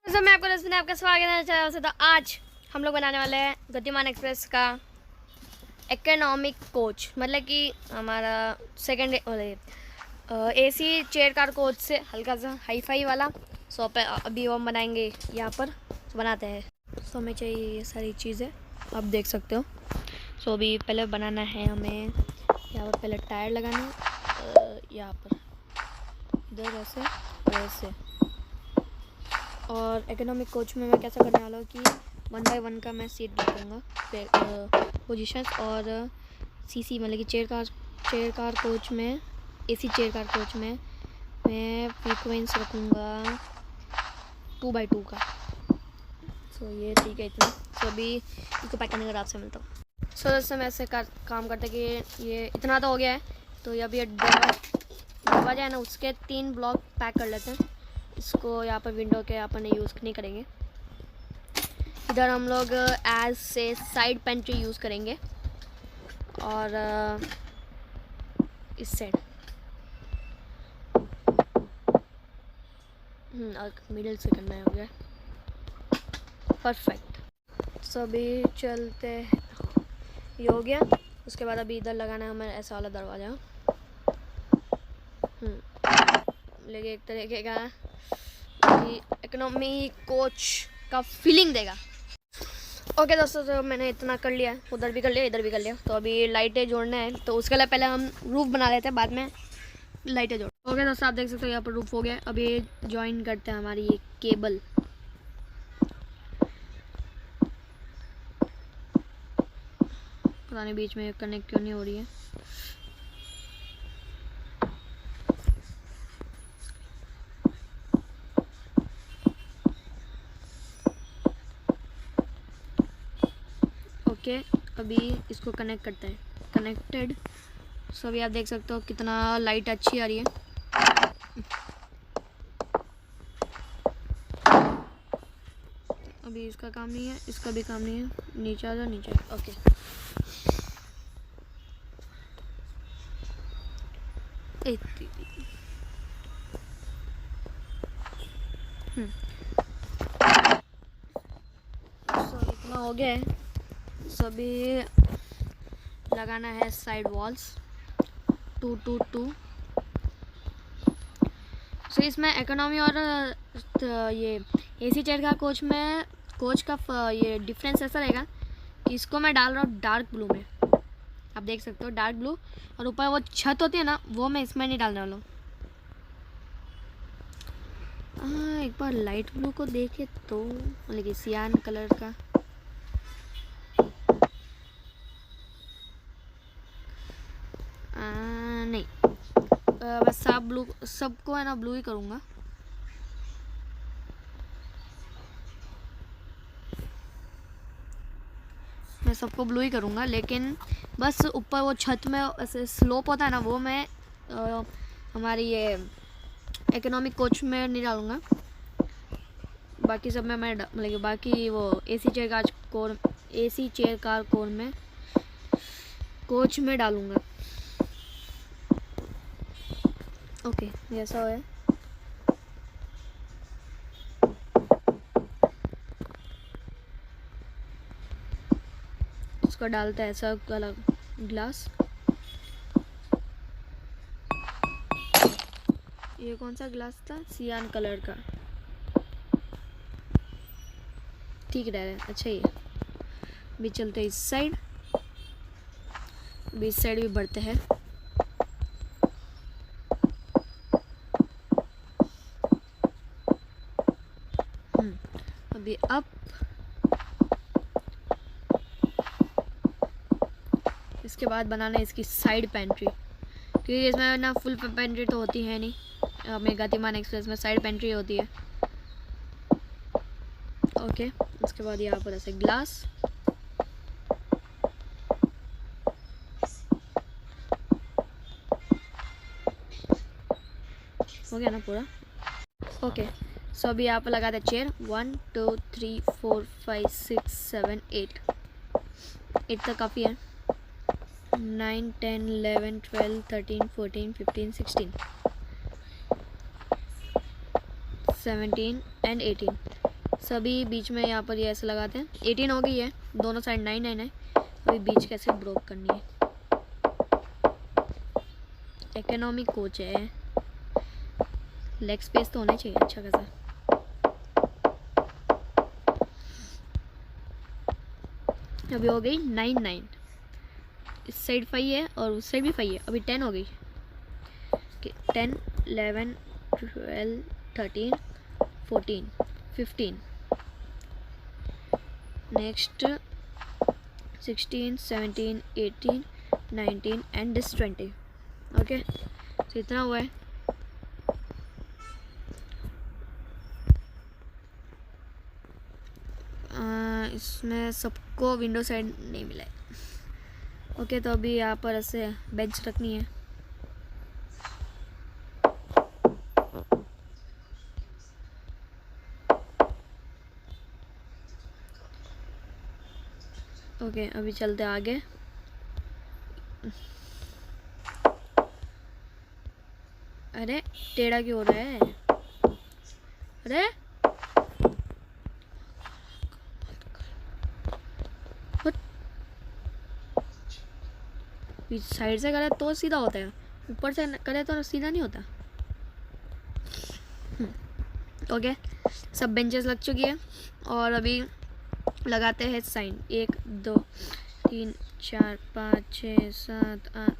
तो मैं आपका स्वागत है चैनल से। तो आज हम लोग बनाने वाले हैं गतिमान एक्सप्रेस का इकोनॉमिक कोच, मतलब कि हमारा second AC chair car coach से हल्का सा हाई फाई वाला। सो अभी हम बनाएंगे यहाँ पर। तो बनाते हैं। सो हमें चाहिए ये सारी चीज़ें, आप देख सकते हो। सो अभी पहले बनाना है हमें यहाँ पर, पहले टायर लगाना है यहाँ पर, इधर ऐसे और ऐसे। और इकोनॉमिक कोच में मैं कैसा करने वाला हूँ कि 1 बाय 1 का मैं सीट रखूँगा पोजीशंस। और सीसी मतलब कि चेयर कार कोच में, एसी चेयर कार कोच में मैं फ्रीक्वेंस रखूँगा 2 बाय 2 का। सो ये ठीक है इतना। सो अभी इसको पैक करने के बाद आपसे मिलता हूँ। सो दोस्तों मैं ऐसे काम करते कि ये इतना तो हो गया है। तो अभी ये दरवाजा है ना, उसके 3 ब्लॉक पैक कर लेते हैं। इसको यहाँ पर विंडो के यहाँ पर नहीं यूज़ नहीं करेंगे। इधर हम लोग एज से साइड पेंट्री यूज़ करेंगे और इस साइड मिडिल से करना है, हो गया परफेक्ट। सो अभी चलते हैं, ये हो गया। उसके बाद अभी इधर लगाना है हमें ऐसा वाला दरवाज़ा, लेकिन एक तरीके का इकोनॉमी कोच का फीलिंग देगा। ओके दोस्तों, तो मैंने इतना कर लिया है, उधर भी कर लिया इधर भी कर लिया। तो अभी लाइटें जोड़ना है, तो उसके लिए पहले हम रूफ बना लेते हैं, बाद में लाइटें जोड़। ओके दोस्तों, आप देख सकते हो यहाँ पर रूफ हो गया। अभी ज्वाइन करते हैं हमारी ये केबल। पता नहीं बीच में कनेक्ट क्यों नहीं हो रही है। ओके, अभी इसको कनेक्ट करते हैं, कनेक्टेड। सो अभी आप देख सकते हो कितना लाइट अच्छी आ रही है। अभी इसका काम नहीं है, इसका भी काम नहीं है। नीचे आ जाओ, नीचे। ओके, सो इतना हो गया है। सो अभी लगाना है साइड वॉल्स 2 2 2। सो इसमें इकोनॉमी और ये एसी चेयर का कोच का ये डिफरेंस ऐसा रहेगा कि इसको मैं डाल रहा हूँ डार्क ब्लू में, आप देख सकते हो डार्क ब्लू। और ऊपर वो छत होती है ना, वो मैं इसमें नहीं डालने वाला हूँ। एक बार लाइट ब्लू को देखे तो, मतलब सियान कलर का। नहीं, मैं सब ब्लू, सबको है ना ब्लू ही करूँगा। मैं सबको ब्लू ही करूँगा, लेकिन बस ऊपर वो छत में ऐसे स्लोप होता है ना, वो मैं हमारी ये इकोनॉमिक कोच में नहीं डालूँगा। बाकी सब में मैं मतलब बाकी वो एसी चेयर कार कोच में डालूँगा। ओके, ऐसा है। इसको डालते हैं ऐसा वाला ग्लास। ये कौन सा ग्लास था? सियान कलर का, ठीक रह रहा है। अच्छा, ये भी चलते हैं इस साइड, भी इस साइड भी बढ़ते हैं। अभी अप, इसके बाद बनाना है इसकी साइड पेंट्री, क्योंकि इसमें ना फुल पेंट्री तो होती है नहीं। हमें गतिमान एक्सप्रेस में साइड पेंट्री होती है। ओके, उसके बाद यहाँ पर ऐसे ग्लास। हो गया ना पूरा? ओके, सो अभी यहाँ पर लगा दे चेयर 1 2 3 4 5 6 7 8 तक काफ़ी है। 9 10 11 12 13 14 15 16 17 and 18। सभी बीच में यहाँ पर ये ऐसे लगाते हैं। 18 हो गई है, दोनों साइड 9 है। अभी बीच कैसे ब्रोक करनी है। इकोनॉमी कोच है, लेग स्पेस तो होना चाहिए अच्छा खासा। अभी हो गई 9 इस साइड 5 है और उस साइड भी 5 है। अभी 10 हो गई। 10 11 12 13 14 15 नेक्स्ट 16 17 18 19 एंड दिस 20। ओके, तो इतना हुआ है। इसमें सबको विंडो साइड नहीं मिला है। ओके, तो अभी यहाँ पर ऐसे बेंच रखनी है। ओके, अभी चलते आगे। अरे टेढ़ा क्यों हो रहा है? अरे साइड से करे तो सीधा होता है, ऊपर से करे तो सीधा नहीं होता। ओके, सब बेंचेस लग चुकी है और अभी लगाते हैं साइन। 1 2 3 4 5 6 7 8।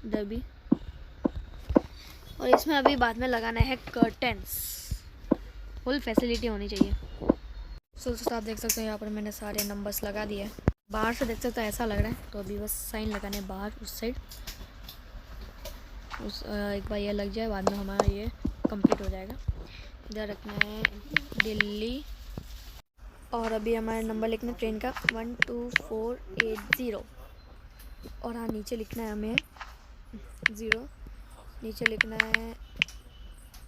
इधर भी। और इसमें अभी बाद में लगाना है कर्टन्स। फुल फैसिलिटी होनी चाहिए। सो आप देख सकते हो यहाँ पर मैंने सारे नंबर्स लगा दिए। बाहर से देख सकते हो ऐसा लग रहा है, तो अभी बस साइन लगाने बाहर उस साइड। एक बार ये लग जाए, बाद में हमारा ये कंप्लीट हो जाएगा। इधर रखना है दिल्ली और अभी हमारा नंबर लिखना है ट्रेन का 12480। और हाँ, नीचे लिखना है हमें 0। नीचे लिखना है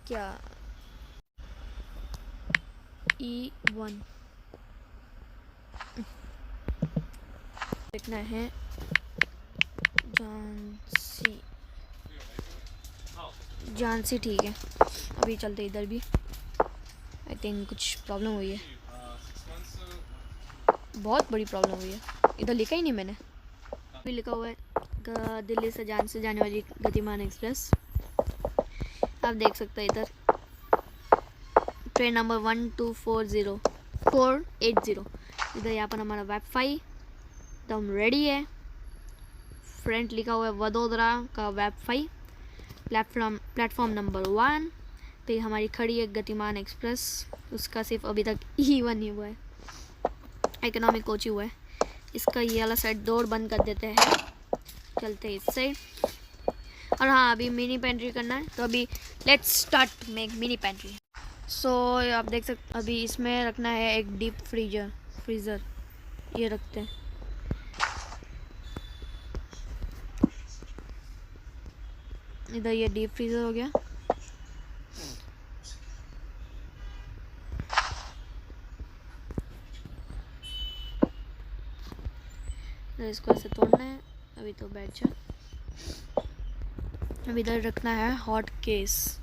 क्या E1। लिखना है झांसी। ठीक है, अभी चलते इधर भी। आई थिंक कुछ प्रॉब्लम हुई है, बहुत बड़ी प्रॉब्लम हुई है। इधर लिखा ही नहीं मैंने। अभी लिखा हुआ है दिल्ली से झांसी जाने वाली गतिमान एक्सप्रेस। आप देख सकते हैं इधर ट्रेन नंबर 12480। इधर यहाँ पर हमारा वेब5 एकदम रेडी है। फ्रंट लिखा हुआ है वडोदरा का वेब5। प्लेटफॉर्म नंबर 1 पे हमारी खड़ी है गतिमान एक्सप्रेस। उसका सिर्फ अभी तक E1 ही हुआ है, इकोनॉमिक कोच ही हुआ है। इसका ये वाला साइड डोर बंद कर देते हैं, चलते इस साइड। और हाँ, अभी मिनी पेंट्री करना है, तो अभी let's start make mini pantry. So आप देख सकते अभी इसमें रखना है एक डीप फ्रीज़र। ये रखते हैं। इधर ये डीप फ्रीज़र हो गया। इसको ऐसे तोड़ना है। अभी तो बैठ जा। अब इधर रखना है हॉट केस।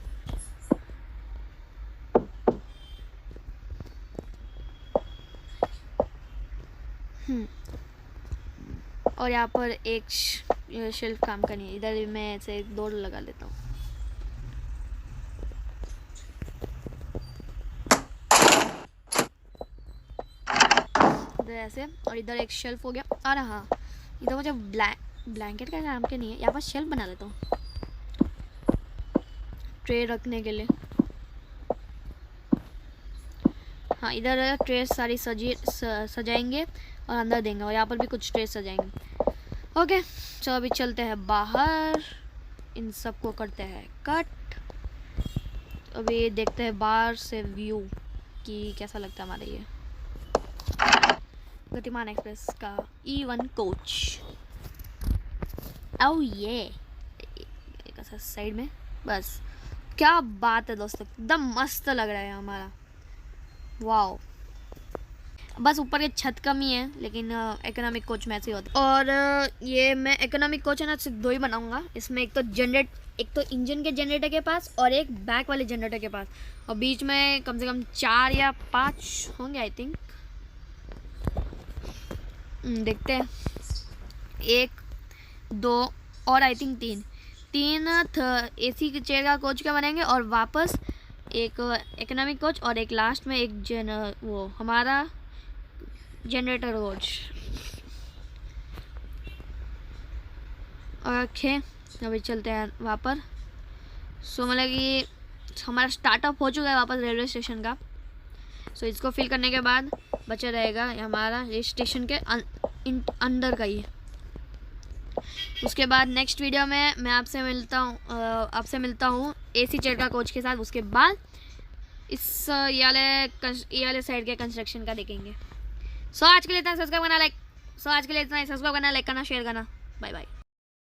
और यहाँ पर एक शेल्फ काम करनी है। इधर मैं ऐसे एक डोर लगा लेता हूँ। इधर ऐसे, और इधर एक शेल्फ हो गया। और हाँ, इधर मुझे ब्लैंकेट का काम के नहीं है, यहाँ पर शेल्फ बना लेता हूँ ट्रे रखने के लिए। हाँ, इधर ट्रे सारी सजाएंगे और अंदर देंगे, और यहाँ पर भी कुछ ट्रे सजाएंगे। ओके, चलो अभी चलते हैं बाहर। इन सबको करते हैं कट। अभी देखते हैं बाहर से व्यू कि कैसा लगता है हमारा ये गतिमान एक्सप्रेस का E1 कोच। ओ ये ऐसा साइड में, बस क्या बात है दोस्तों, एकदम मस्त लग रहा है हमारा। वाओ। बस ऊपर के छत कम ही है, लेकिन इकोनॉमिक कोच में ऐसे ही होता है। और ये मैं इकोनॉमिक कोच है ना सिर्फ 2 ही बनाऊंगा। इसमें एक तो इंजन के जनरेटर के पास और एक बैक वाले जनरेटर के पास, और बीच में कम से कम 4 या 5 होंगे आई थिंक। देखते हैं, 1 2 और आई थिंक 3 AC के चेयर का कोच का बनेंगे, और वापस एक इकोनॉमिक कोच और एक लास्ट में एक वो हमारा जनरेटर कोच। ओके, अभी चलते हैं वहाँ पर। सो मतलब कि हमारा स्टार्टअप हो चुका है वापस रेलवे स्टेशन का। सो इसको फिल करने के बाद बचा रहेगा हमारा इस स्टेशन के अंदर का ही। उसके बाद नेक्स्ट वीडियो में मैं आपसे मिलता हूँ AC चेयर का कोच के साथ। उसके बाद इस ये वाले साइड के कंस्ट्रक्शन का देखेंगे। सो आज के लिए इतना, सब्सक्राइब करना, लाइक करना, शेयर करना। Bye bye.